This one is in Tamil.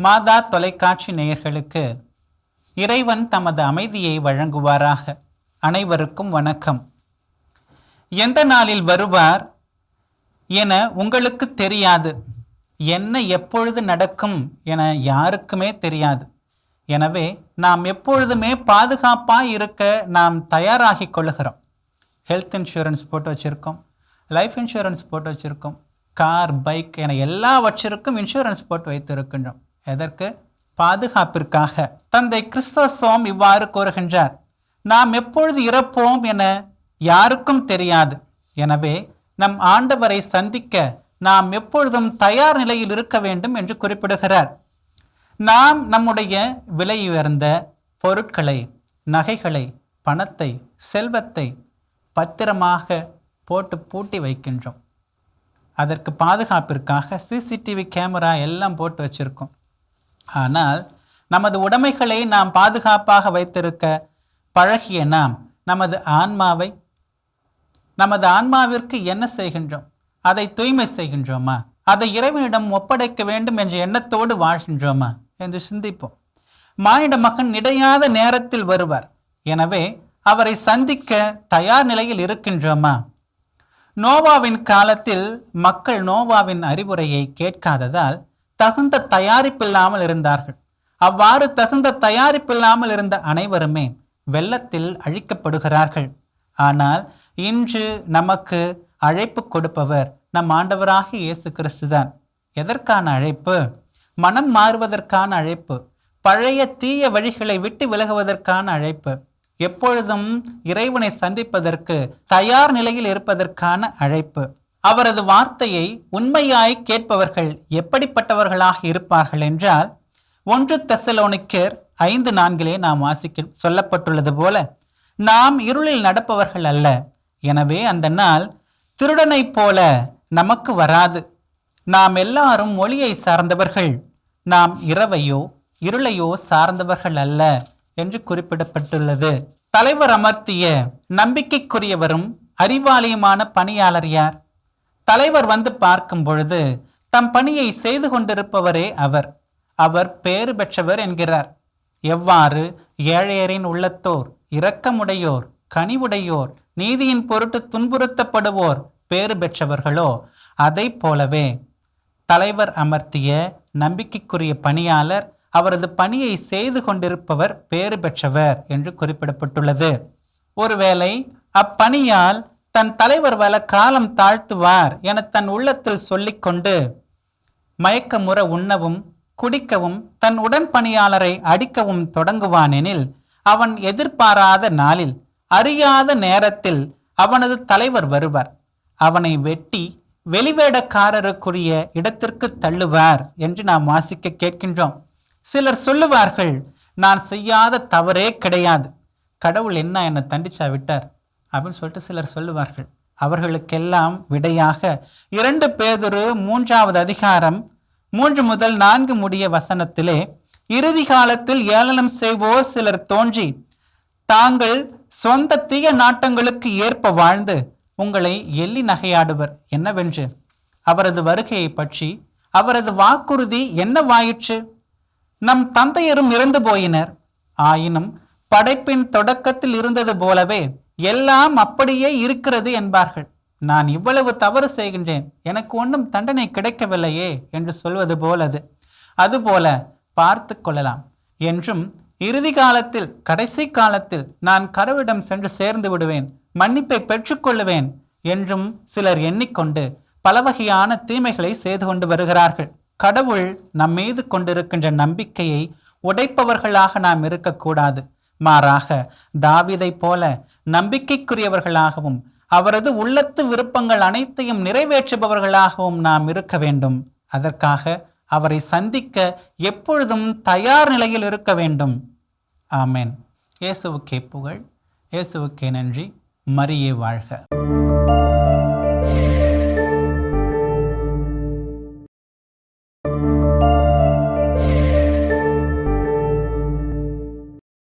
மாதா தொலைக்காட்சி நேயர்களுக்கு இறைவன் தமது அமைதியை வழங்குவாராக. அனைவருக்கும் வணக்கம். எந்த நாளில் வருவார் என உங்களுக்கு தெரியாது, என்ன எப்பொழுது நடக்கும் என யாருக்குமே தெரியாது. எனவே நாம் எப்பொழுதுமே பாதுகாப்பாக இருக்க நாம் தயாராகி கொள்ளுகிறோம். ஹெல்த் இன்சூரன்ஸ் போட்டு வச்சுருக்கோம், லைஃப் இன்சூரன்ஸ் போட்டு வச்சுருக்கோம், கார், பைக் என எல்லாவற்றிற்கும் இன்சூரன்ஸ் போட்டு வைத்திருக்கின்றோம். எதற்கு? பாதுகாப்பிற்காக. தந்தை கிறிஸ்தோஸ்தவம் இவ்வாறு கூறுகின்றார், நாம் எப்பொழுது இறப்போம் என யாருக்கும் தெரியாது. எனவே நம் ஆண்டவரை சந்திக்க நாம் எப்பொழுதும் தயார் நிலையில் இருக்க வேண்டும் என்று குறிப்பிடுகிறார். நாம் நம்முடைய விலை உயர்ந்த பொருட்களை, நகைகளை, பணத்தை, செல்வத்தை பத்திரமாக போட்டு பூட்டி வைக்கின்றோம். அதற்கு பாதுகாப்பிற்காக சிசிடிவி கேமரா எல்லாம் போட்டு வச்சிருக்கோம். ஆனால் நமது உடைமைகளை நாம் பாதுகாப்பாக வைத்திருக்க பழகிய நாம் நமது ஆன்மாவிற்கு என்ன செய்கின்றோம்? அதை தூய்மை செய்கின்றோமா? அதை இறைவனிடம் ஒப்படைக்க வேண்டும் என்ற எண்ணத்தோடு வாழ்கின்றோமா என்று சிந்திப்போம். மானிட மகன் இடையாத நேரத்தில் வருவார். எனவே அவரை சந்திக்க தயார் நிலையில் இருக்கின்றோமா? நோவாவின் காலத்தில் மக்கள் நோவாவின் அறிவுரையை கேட்காததால் தகுந்த தயாரிப்பில்லாமல் இருந்தார்கள். அவ்வாறு தகுந்த தயாரிப்பில்லாமல் இருந்த அனைவருமே வெள்ளத்தில் அழிக்கப்படுகிறார்கள். ஆனால் இன்று நமக்கு அழைப்பு கொடுப்பவர் நம் ஆண்டவராகிய இயேசு கிறிஸ்துதான். எதற்கான அழைப்பு? மனம் மாறுவதற்கான அழைப்பு, பழைய தீய வழிகளை விட்டு விலகுவதற்கான அழைப்பு, எப்பொழுதும் இறைவனை சந்திப்பதற்கு தயார் நிலையில் இருப்பதற்கான அழைப்பு. அவரது வார்த்தையை உண்மையாய் கேட்பவர்கள் எப்படிப்பட்டவர்களாக இருப்பார்கள் என்றால், 1 தெசலோனிக்கர் 5:4 நாம் வாசிக்க சொல்லப்பட்டுள்ளது போல, நாம் இருளில் நடப்பவர்கள் அல்ல. எனவே அந்த நாள் திருடனைப் போல நமக்கு வராது. நாம் எல்லாரும் ஒளியை சார்ந்தவர்கள், நாம் இரவையோ இருளையோ சார்ந்தவர்கள் அல்ல என்று குறிப்பிடப்பட்டுள்ளது. தலைவர் அமர்த்திய நம்பிக்கைக்குரியவரும் அறிவாளியுமான பணியாளர் யார்? தலைவர் வந்து பார்க்கும் பொழுது தம் பணியை செய்து கொண்டிருப்பவரே அவர். அவர் பேறு பெற்றவர் என்கிறார். எவ்வாறு ஏழையரின் உள்ளத்தோர், இரக்கமுடையோர், கனிவுடையோர், நீதியின் பொருட்டு துன்புறுத்தப்படுவோர் பேறு பெற்றவர்களோ, அதை போலவே தலைவர் அமர்த்திய நம்பிக்கைக்குரிய பணியாளர், அவரது பணியை செய்து கொண்டிருப்பவர் பேறு பெற்றவர் என்று குறிப்பிடப்பட்டுள்ளது. ஒருவேளை அப்பணியால் தன் தலைவர் வல காலம் தாழ்த்துவார் என தன் உள்ளத்தில் சொல்லிக்கொண்டு மயக்கமுற உண்ணவும் குடிக்கவும் தன் உடன் பணியாளரை அடிக்கவும் தொடங்குவானெனில், அவன் எதிர்பாராத நாளில், அறியாத நேரத்தில் அவனது தலைவர் வருவார். அவனை வெட்டி வெளிவேடக்காரருக்குரிய இடத்திற்கு தள்ளுவார் என்று நாம் வாசிக்க கேட்கின்றோம். சிலர் சொல்லுவார்கள், நான் செய்யாத தவறே கிடையாது, கடவுள் என்ன தண்டிச்சா விட்டார் அப்படின்னு சொல்லிட்டு சிலர் சொல்லுவார்கள். அவர்களுக்கெல்லாம் விடையாக 2 பேதுரு 3வது அதிகாரம் 3 முதல் 4 முடிய வசனத்திலே, இறுதி காலத்தில் ஏளனம் செய்வோர் சிலர் தோன்றி தாங்கள் சொந்த தீய நாட்டங்களுக்கு ஏற்ப வாழ்ந்து உங்களை எள்ளி நகையாடுவர். என்னவென்று? அவரது வருகையை பற்றி அவரது வாக்குறுதி என்னவாயிற்று? நம் தந்தையரும் இறந்து போயினர், ஆயினும் படைப்பின் தொடக்கத்தில் இருந்தது போலவே எல்லாம் அப்படியே இருக்கிறது என்பார்கள். நான் இவ்வளவு தவறு செய்கின்றேன், எனக்கு ஒன்றும் தண்டனை கிடைக்கவில்லையே என்று சொல்வது போலது. அதுபோல பார்த்து கொள்ளலாம் என்றும், இறுதி காலத்தில், கடைசி காலத்தில் நான் கடவுளிடம் சென்று சேர்ந்து விடுவேன், மன்னிப்பை பெற்றுக்கொள்ளுவேன் என்றும் சிலர் எண்ணிக்கொண்டு பல வகையான தீமைகளை செய்து கொண்டு வருகிறார்கள். கடவுள் நம் மீது கொண்டிருக்கின்ற நம்பிக்கையை உடைப்பவர்களாக நாம் இருக்கக்கூடாது. மாறாக தாவீதை போல நம்பிக்கைக்குரியவர்களாகவும் அவரது உள்ளத்து விருப்பங்கள் அனைத்தையும் நிறைவேற்றுபவர்களாகவும் நாம் இருக்க வேண்டும். அதற்காக அவரை சந்திக்க எப்பொழுதும் தயார் நிலையில் இருக்க வேண்டும். ஆமென். இயேசுவுக்கே புகழ், இயேசுவுக்கே நன்றி. மரியே வாழ்க.